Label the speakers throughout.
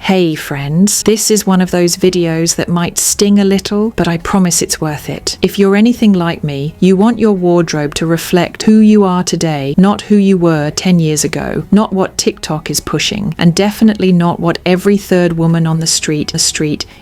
Speaker 1: Hey friends, this is one of those videos that might sting a little, but I promise it's worth it. If you're anything like me, you want your wardrobe to reflect who you are today, not who you were 10 years ago, not what TikTok is pushing, and definitely not what every third woman on the street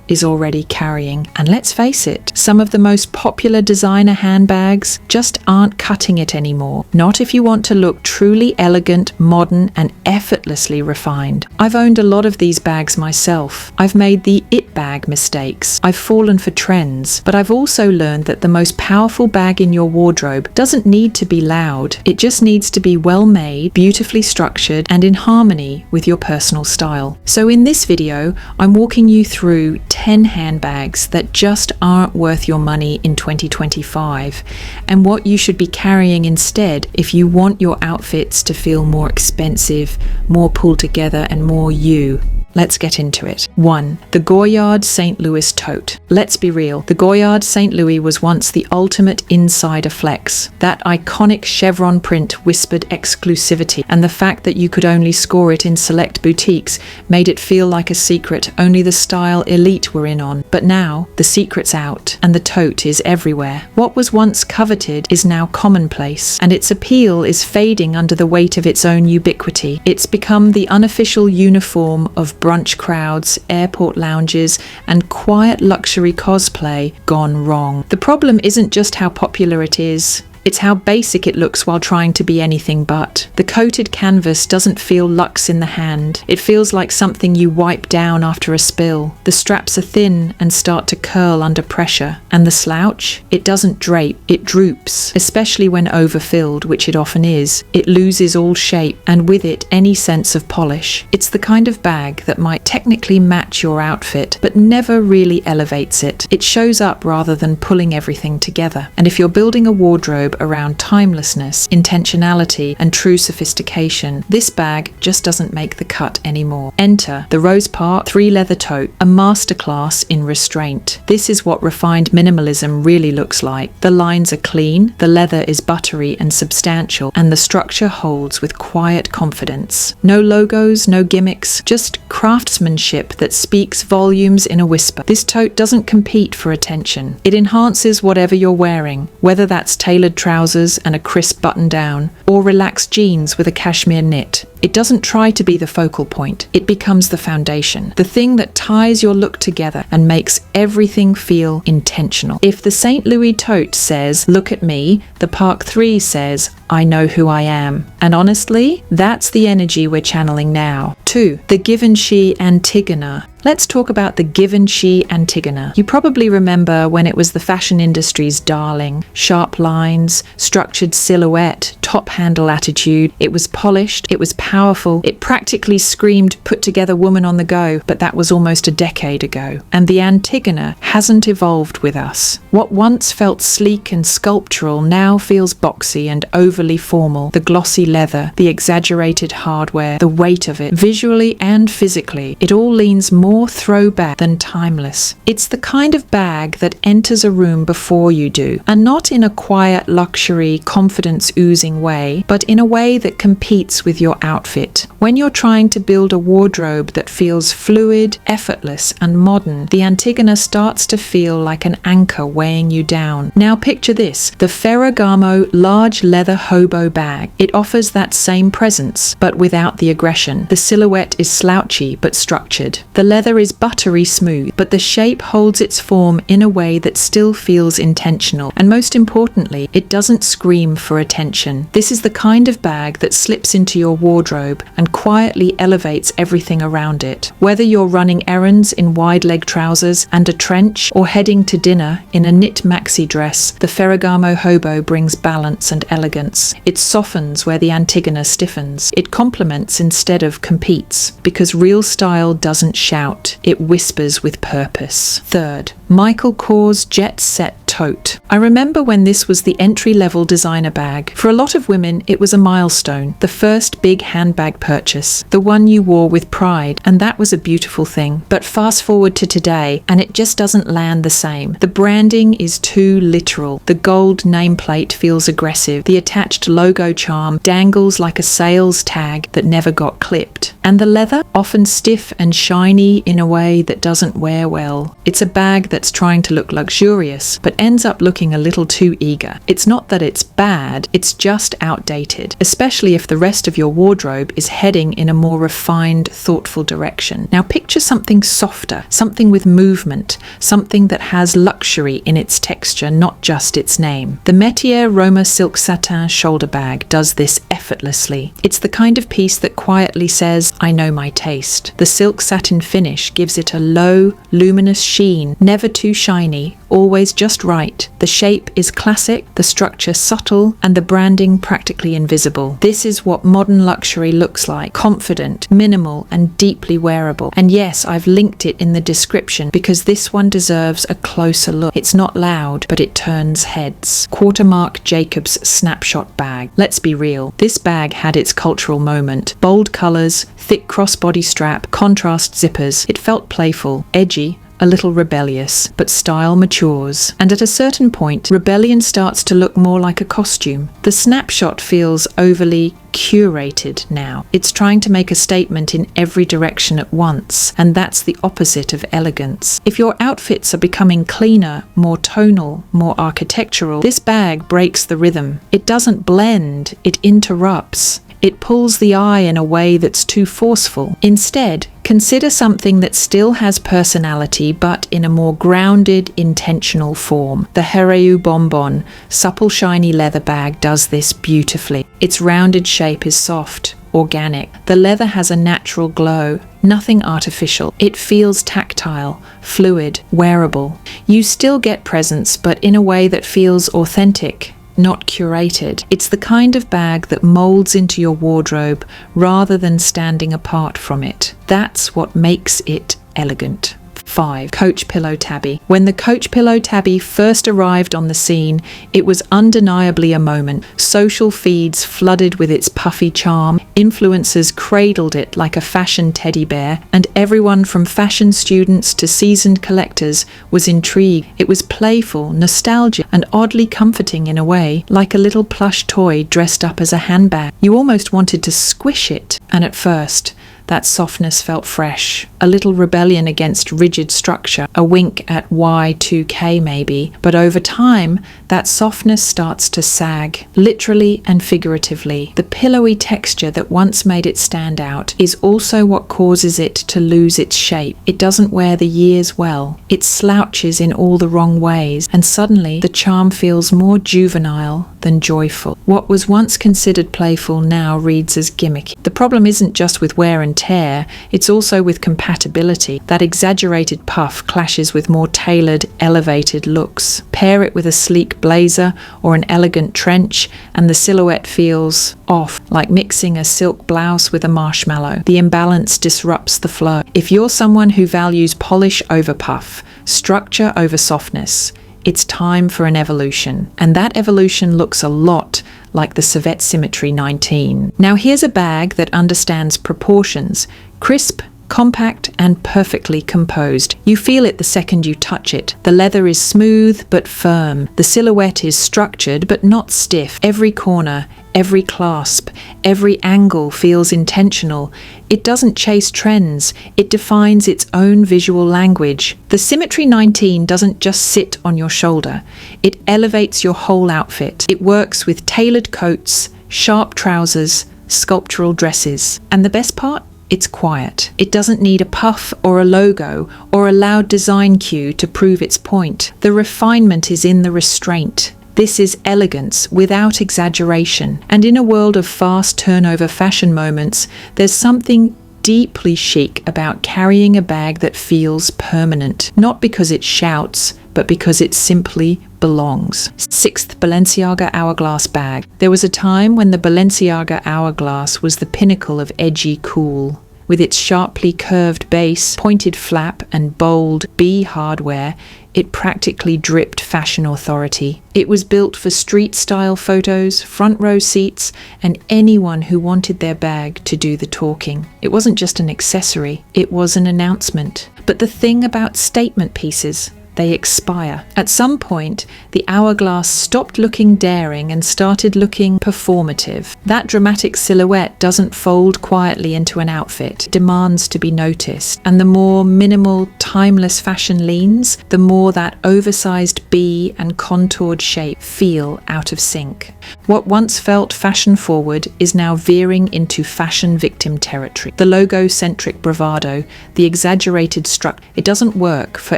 Speaker 1: is already carrying. And let's face it, some of the most popular designer handbags just aren't cutting it anymore. Not if you want to look truly elegant, modern, and effortlessly refined. I've owned a lot of these bags myself. I've made the it bag mistakes. I've fallen for trends, but I've also learned that the most powerful bag in your wardrobe doesn't need to be loud. It just needs to be well made, beautifully structured, and in harmony with your personal style. So in this video, I'm walking you through 10 handbags that just aren't worth your money in 2025, and what you should be carrying instead if you want your outfits to feel more expensive, more pulled together, and more you. Let's get into it. 1. The Goyard St. Louis Tote. Let's be real, the Goyard St. Louis was once the ultimate insider flex. That iconic chevron print whispered exclusivity, and the fact that you could only score it in select boutiques made it feel like a secret only the style elite were in on. But now, the secret's out, and the tote is everywhere. What was once coveted is now commonplace, and its appeal is fading under the weight of its own ubiquity. It's become the unofficial uniform of brunch crowds, airport lounges, and quiet luxury cosplay gone wrong. The problem isn't just how popular it is, it's how basic it looks while trying to be anything but. The coated canvas doesn't feel luxe in the hand. It feels like something you wipe down after a spill. The straps are thin and start to curl under pressure. And the slouch? It doesn't drape, it droops, especially when overfilled, which it often is. It loses all shape, and with it, any sense of polish. It's the kind of bag that might technically match your outfit, but never really elevates it. It shows up rather than pulling everything together. And if you're building a wardrobe around timelessness, intentionality, and true sophistication, this bag just doesn't make the cut anymore. Enter the Rose Park 3-leather tote, a masterclass in restraint. This is what refined minimalism really looks like. The lines are clean, the leather is buttery and substantial, and the structure holds with quiet confidence. No logos, no gimmicks, just craftsmanship that speaks volumes in a whisper. This tote doesn't compete for attention. It enhances whatever you're wearing, whether that's tailored trousers and a crisp button down, or relaxed jeans with a cashmere knit. It doesn't try to be the focal point. It becomes the foundation, the thing that ties your look together and makes everything feel intentional. If the St. Louis tote says, "Look at me," the Park 3 says, "I know who I am." And honestly, that's the energy we're channeling now. 2. The Givenchy Antigona. Let's talk about the Givenchy Antigona. You probably remember when it was the fashion industry's darling. Sharp lines, structured silhouette, top handle attitude. It was polished, it was powerful, it practically screamed put together woman on the go, but that was almost a decade ago. And the Antigona hasn't evolved with us. What once felt sleek and sculptural now feels boxy and overly formal. The glossy leather, the exaggerated hardware, the weight of it, visually and physically, it all leans more throwback than timeless. It's the kind of bag that enters a room before you do, and not in a quiet, luxury, confidence oozing way, but in a way that competes with your outfit. When you're trying to build a wardrobe that feels fluid, effortless, and modern, the Antigona starts to feel like an anchor weighing you down. Now picture this, the Ferragamo large leather hobo bag. It offers that same presence, but without the aggression. The silhouette is slouchy but structured. The leather is buttery smooth, but the shape holds its form in a way that still feels intentional. And most importantly, it doesn't scream for attention. This is the kind of bag that slips into your wardrobe and quietly elevates everything around it. Whether you're running errands in wide leg trousers and a trench, or heading to dinner in a knit maxi dress, the Ferragamo hobo brings balance and elegance. It softens where the Antigona stiffens. It complements instead of competes, because real style doesn't shout. It whispers with purpose. 3rd, Michael Kors Jet Set Tote. I remember when this was the entry-level designer bag. For a lot of women, it was a milestone, the first big handbag purchase, the one you wore with pride, and that was a beautiful thing. But fast forward to today, and it just doesn't land the same. The branding is too literal. The gold nameplate feels aggressive. The attached logo charm dangles like a sales tag that never got clipped. And the leather, often stiff and shiny in a way that doesn't wear well. It's a bag that's trying to look luxurious, but ends up looking a little too eager. It's not that it's bad, it's just outdated, especially if the rest of your wardrobe is heading in a more refined, thoughtful direction. Now picture something softer, something with movement, something that has luxury in its texture, not just its name. The Métier Roma silk satin shoulder bag does this effortlessly. It's the kind of piece that quietly says, I know my taste. The silk satin finish gives it a low, luminous sheen, never too shiny, always just right. The shape is classic, the structure subtle, and the branding practically invisible. This is what modern luxury looks like: confident, minimal, and deeply wearable. And yes, I've linked it in the description because this one deserves a closer look. It's not loud, but it turns heads. Marc Jacobs Snapshot bag. Let's be real, this bag had its cultural moment. Bold colours, thick crossbody strap, contrast zippers. It felt playful, edgy, a little rebellious, but style matures. And at a certain point, rebellion starts to look more like a costume. The Snapshot feels overly curated now. It's trying to make a statement in every direction at once, and that's the opposite of elegance. If your outfits are becoming cleaner, more tonal, more architectural, this bag breaks the rhythm. It doesn't blend, it interrupts. It pulls the eye in a way that's too forceful. Instead, consider something that still has personality but in a more grounded, intentional form. The Hereu Bonbon supple shiny leather bag does this beautifully. Its rounded shape is soft, organic. The leather has a natural glow, nothing artificial. It feels tactile, fluid, wearable. You still get presence, but in a way that feels authentic, not curated. It's the kind of bag that molds into your wardrobe rather than standing apart from it. That's what makes it elegant. 5. Coach Pillow Tabby. When the Coach Pillow Tabby first arrived on the scene, it was undeniably a moment. Social feeds flooded with its puffy charm, influencers cradled it like a fashion teddy bear, and everyone from fashion students to seasoned collectors was intrigued. It was playful, nostalgic, and oddly comforting in a way, like a little plush toy dressed up as a handbag. You almost wanted to squish it, and at first, that softness felt fresh, a little rebellion against rigid structure, a wink at Y2K maybe, but over time, that softness starts to sag, literally and figuratively. The pillowy texture that once made it stand out is also what causes it to lose its shape. It doesn't wear the years well, it slouches in all the wrong ways, and suddenly the charm feels more juvenile than joyful. What was once considered playful now reads as gimmicky. The problem isn't just with wear and tear, it's also with compatibility. That exaggerated puff clashes with more tailored, elevated looks. Pair it with a sleek blazer or an elegant trench, and the silhouette feels off, like mixing a silk blouse with a marshmallow. The imbalance disrupts the flow. If you're someone who values polish over puff, structure over softness, it's time for an evolution. And that evolution looks a lot like the Savette Symmetry 19. Now here's a bag that understands proportions. Crisp, compact, and perfectly composed. You feel it the second you touch it. The leather is smooth but firm. The silhouette is structured but not stiff. Every corner, every clasp, every angle feels intentional. It doesn't chase trends, it defines its own visual language. The Symmetry 19 doesn't just sit on your shoulder, it elevates your whole outfit. It works with tailored coats, sharp trousers, sculptural dresses. And the best part? It's quiet. It doesn't need a puff or a logo or a loud design cue to prove its point. The refinement is in the restraint. This is elegance without exaggeration. And in a world of fast turnover fashion moments, there's something deeply chic about carrying a bag that feels permanent. Not because it shouts, but because it simply belongs. 6th Balenciaga Hourglass bag. There was a time when the Balenciaga Hourglass was the pinnacle of edgy cool. With its sharply curved base, pointed flap, and bold B hardware, It practically dripped fashion authority. It was built for street-style photos, front-row seats, and anyone who wanted their bag to do the talking. It wasn't just an accessory, it was an announcement. But the thing about statement pieces, they expire. At some point, the hourglass stopped looking daring and started looking performative. That dramatic silhouette doesn't fold quietly into an outfit. It demands to be noticed. And the more minimal, timeless fashion leans, the more that oversized B and contoured shape feel out of sync. What once felt fashion forward is now veering into fashion victim territory. The logo-centric bravado, the exaggerated structure, it doesn't work for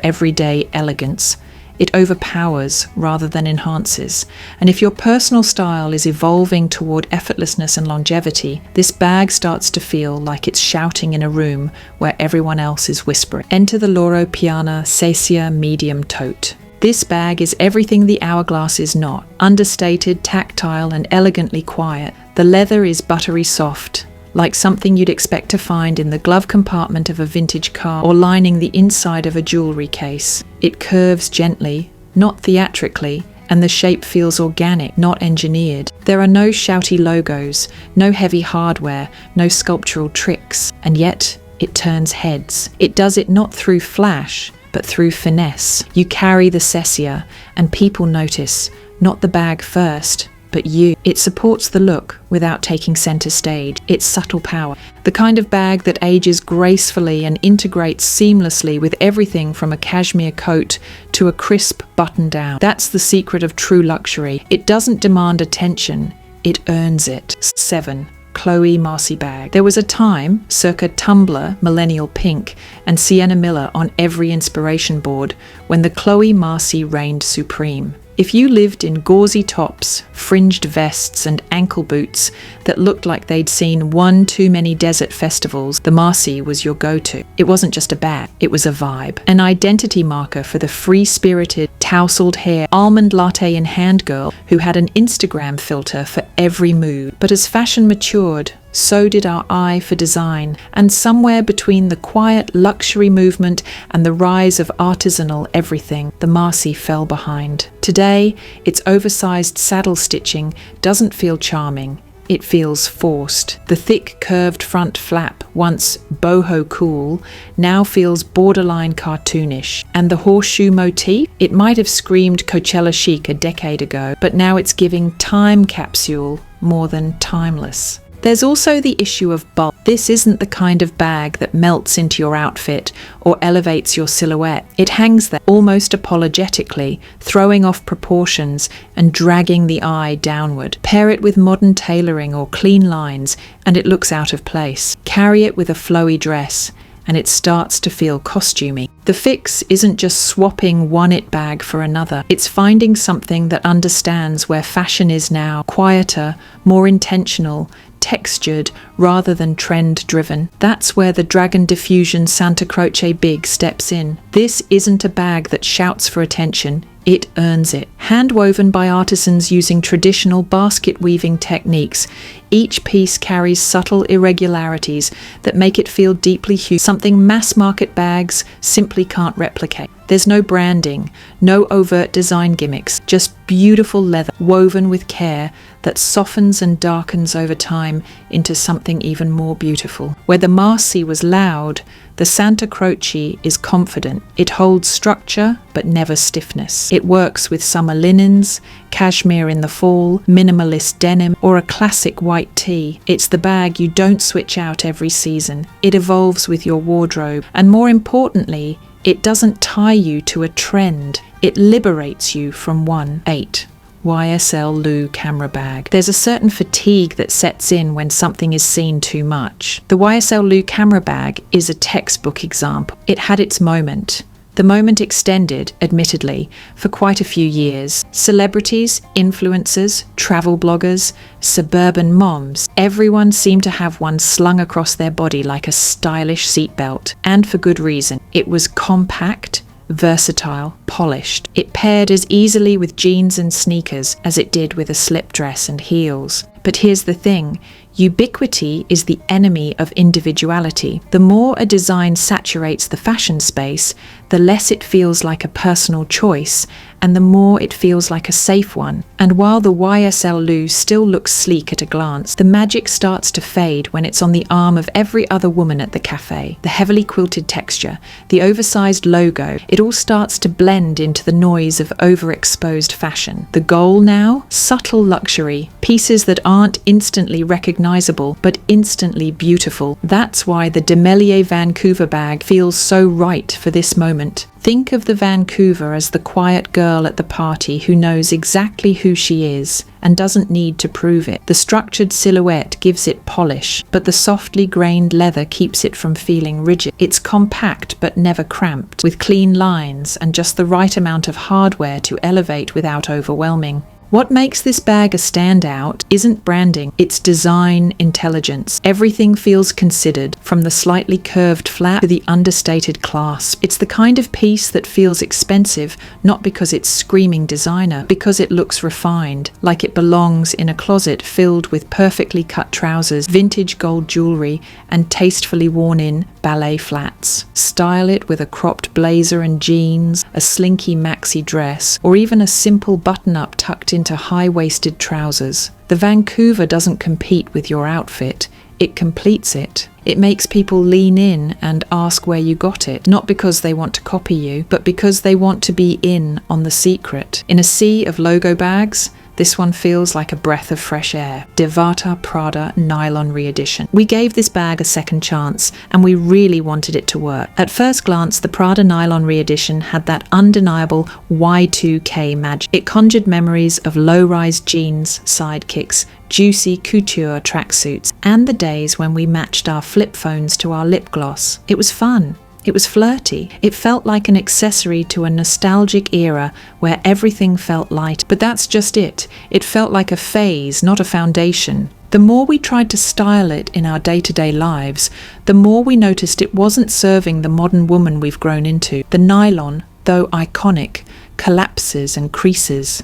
Speaker 1: everyday elegance. It overpowers rather than enhances. And if your personal style is evolving toward effortlessness and longevity, this bag starts to feel like it's shouting in a room where everyone else is whispering. Enter the Loro Piana Cecia Medium Tote. This bag is everything the hourglass is not. Understated, tactile, and elegantly quiet. The leather is buttery soft, like something you'd expect to find in the glove compartment of a vintage car or lining the inside of a jewelry case. It curves gently, not theatrically, and the shape feels organic, not engineered. There are no shouty logos, no heavy hardware, no sculptural tricks, and yet it turns heads. It does it not through flash, but through finesse. You carry the Cecia, and people notice, not the bag first, but you. It supports the look without taking center stage. It's subtle power. The kind of bag that ages gracefully and integrates seamlessly with everything from a cashmere coat to a crisp button down. That's the secret of true luxury. It doesn't demand attention, it earns it. 7. Chloe Marcy bag. There was a time, circa Tumblr, Millennial Pink, and Sienna Miller on every inspiration board, when the Chloe Marcy reigned supreme. If you lived in gauzy tops, fringed vests, and ankle boots that looked like they'd seen one too many desert festivals, the Marcy was your go-to. It wasn't just a bag, it was a vibe. An identity marker for the free-spirited, tousled hair, almond latte in hand girl who had an Instagram filter for every mood. But as fashion matured, so did our eye for design, and somewhere between the quiet luxury movement and the rise of artisanal everything, the Marcy fell behind. Today, its oversized saddle stitching doesn't feel charming. It feels forced. The thick curved front flap, once boho cool, now feels borderline cartoonish. And the horseshoe motif? It might have screamed Coachella chic a decade ago, but now it's giving time capsule more than timeless. There's also the issue of bulk. This isn't the kind of bag that melts into your outfit or elevates your silhouette. It hangs there almost apologetically, throwing off proportions and dragging the eye downward. Pair it with modern tailoring or clean lines and it looks out of place. Carry it with a flowy dress and it starts to feel costumey. The fix isn't just swapping one it bag for another. It's finding something that understands where fashion is now, quieter, more intentional, textured rather than trend-driven. That's where the Dragon Diffusion Santa Croce Big steps in. This isn't a bag that shouts for attention, it earns it. Hand-woven by artisans using traditional basket weaving techniques, each piece carries subtle irregularities that make it feel deeply human, something mass-market bags simply can't replicate. There's no branding, no overt design gimmicks, just beautiful leather woven with care that softens and darkens over time into something even more beautiful. Where the Marcy was loud, the Santa Croce is confident. It holds structure but never stiffness. It works with summer linens, cashmere in the fall, minimalist denim, or a classic white tee. It's the bag you don't switch out every season. It evolves with your wardrobe, and more importantly, it doesn't tie you to a trend. It liberates you from one. 8. YSL Lou camera bag. There's a certain fatigue that sets in when something is seen too much. The YSL Lou camera bag is a textbook example. It had its moment. The moment extended, admittedly, for quite a few years. Celebrities, influencers, travel bloggers, suburban moms, everyone seemed to have one slung across their body like a stylish seatbelt. And for good reason. It was compact, versatile, polished. It paired as easily with jeans and sneakers as it did with a slip dress and heels. But here's the thing, Ubiquity is the enemy of individuality. The more a design saturates the fashion space, the less it feels like a personal choice, and the more it feels like a safe one. And while the YSL loose still looks sleek at a glance, the magic starts to fade when it's on the arm of every other woman at the cafe. The heavily quilted texture, the oversized logo, it all starts to blend into the noise of overexposed fashion. The goal now? Subtle luxury. Pieces that aren't instantly recognizable, but instantly beautiful. That's why the Demelier Vancouver bag feels so right for this moment. Think of the Vancouver as the quiet girl at the party who knows exactly who she is and doesn't need to prove it. The structured silhouette gives it polish, but the softly grained leather keeps it from feeling rigid. It's compact but never cramped, with clean lines and just the right amount of hardware to elevate without overwhelming. What makes this bag a standout isn't branding, it's design intelligence. Everything feels considered, from the slightly curved flap to the understated clasp. It's the kind of piece that feels expensive, not because it's screaming designer, because it looks refined, like it belongs in a closet filled with perfectly cut trousers, vintage gold jewelry, and tastefully worn-in ballet flats. Style it with a cropped blazer and jeans, a slinky maxi dress, or even a simple button-up tucked into high-waisted trousers. The Vancouver doesn't compete with your outfit, it completes it. It makes people lean in and ask where you got it, not because they want to copy you, but because they want to be in on the secret. In a sea of logo bags, this one feels like a breath of fresh air. Devata Prada Nylon Reedition. We gave this bag a second chance, and we really wanted it to work. At first glance, the Prada Nylon Reedition had that undeniable Y2K magic. It conjured memories of low-rise jeans, sidekicks, juicy couture tracksuits, and the days when we matched our flip phones to our lip gloss. It was fun. It was flirty. It felt like an accessory to a nostalgic era where everything felt light. But that's just it. It felt like a phase, not a foundation. The more we tried to style it in our day-to-day lives, the more we noticed it wasn't serving the modern woman we've grown into. The nylon, though iconic, collapses and creases.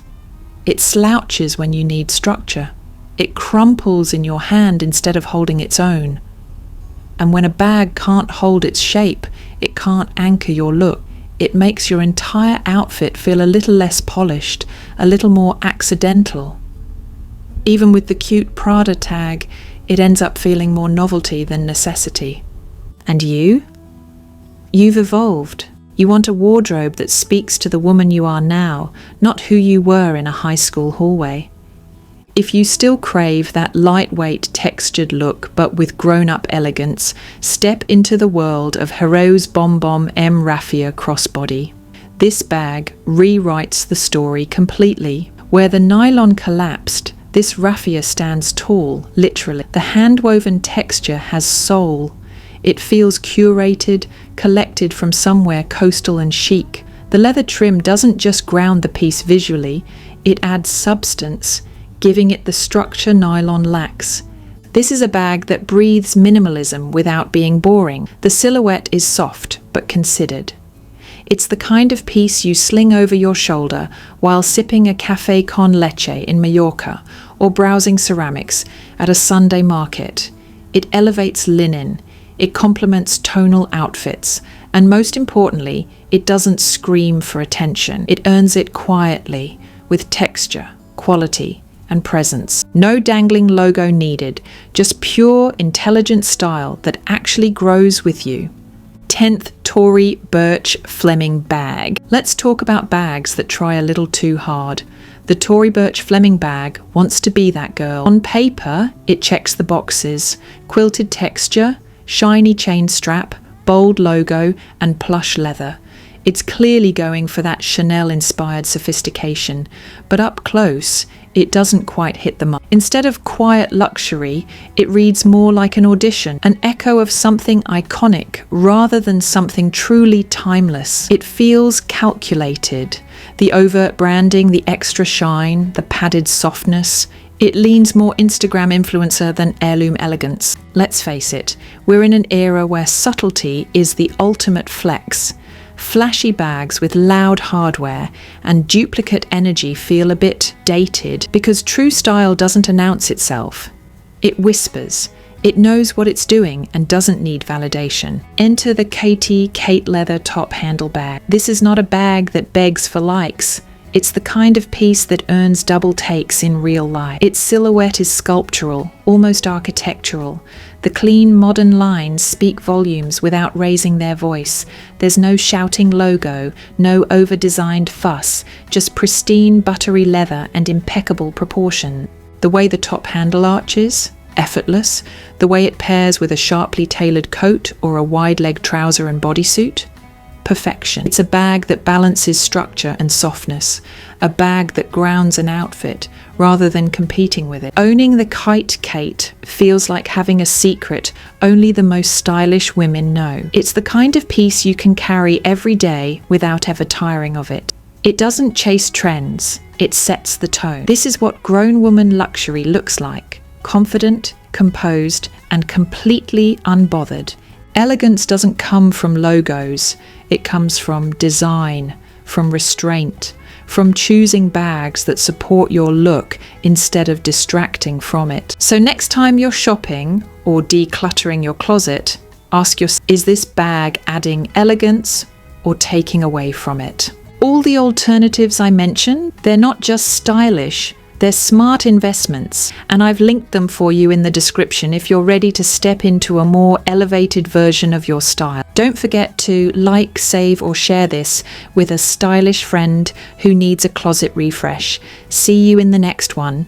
Speaker 1: It slouches when you need structure. It crumples in your hand instead of holding its own. And when a bag can't hold its shape, it can't anchor your look. It makes your entire outfit feel a little less polished, a little more accidental. Even with the cute Prada tag, it ends up feeling more novelty than necessity. And you? You've evolved. You want a wardrobe that speaks to the woman you are now, not who you were in a high school hallway. If you still crave that lightweight, textured look, but with grown-up elegance, step into the world of Hero's Bom Bom M Raffia crossbody. This bag rewrites the story completely. Where the nylon collapsed, this raffia stands tall, literally. The hand-woven texture has soul. It feels curated, collected from somewhere coastal and chic. The leather trim doesn't just ground the piece visually, it adds substance, giving it the structure nylon lacks. This is a bag that breathes minimalism without being boring. The silhouette is soft, but considered. It's the kind of piece you sling over your shoulder while sipping a café con leche in Mallorca or browsing ceramics at a Sunday market. It elevates linen, it complements tonal outfits, and most importantly, it doesn't scream for attention. It earns it quietly, with texture, quality, and presence. No dangling logo needed, just pure, intelligent style that actually grows with you. 10th Tory Birch Fleming bag. Let's talk about bags that try a little too hard. The Tory Birch Fleming bag wants to be that girl. On paper, it checks the boxes: quilted texture, shiny chain strap, bold logo, and plush leather. It's clearly going for that Chanel-inspired sophistication, but up close, it doesn't quite hit the mark. Instead of quiet luxury, it reads more like an audition, an echo of something iconic rather than something truly timeless. It feels calculated. The overt branding, the extra shine, the padded softness. It leans more Instagram influencer than heirloom elegance. Let's face it, we're in an era where subtlety is the ultimate flex. Flashy bags with loud hardware and duplicate energy feel a bit dated because true style doesn't announce itself. It whispers. It knows what it's doing and doesn't need validation. Enter the Kate leather top handle bag. This is not a bag that begs for likes. It's the kind of piece that earns double takes in real life. Its silhouette is sculptural, almost architectural. The clean, modern lines speak volumes without raising their voice. There's no shouting logo, no over-designed fuss, just pristine, buttery leather and impeccable proportion. The way the top handle arches, effortless. The way it pairs with a sharply tailored coat or a wide-leg trouser and bodysuit, perfection. It's a bag that balances structure and softness, a bag that grounds an outfit rather than competing with it. Owning the Kate feels like having a secret only the most stylish women know. It's the kind of piece you can carry every day without ever tiring of it. It doesn't chase trends, it sets the tone. This is what grown woman luxury looks like. Confident, composed, and completely unbothered. Elegance doesn't come from logos, it comes from design, from restraint, from choosing bags that support your look instead of distracting from it. So next time you're shopping or decluttering your closet, ask yourself, is this bag adding elegance or taking away from it? All the alternatives I mentioned, they're not just stylish, they're smart investments, and I've linked them for you in the description if you're ready to step into a more elevated version of your style. Don't forget to like, save, or share this with a stylish friend who needs a closet refresh. See you in the next one.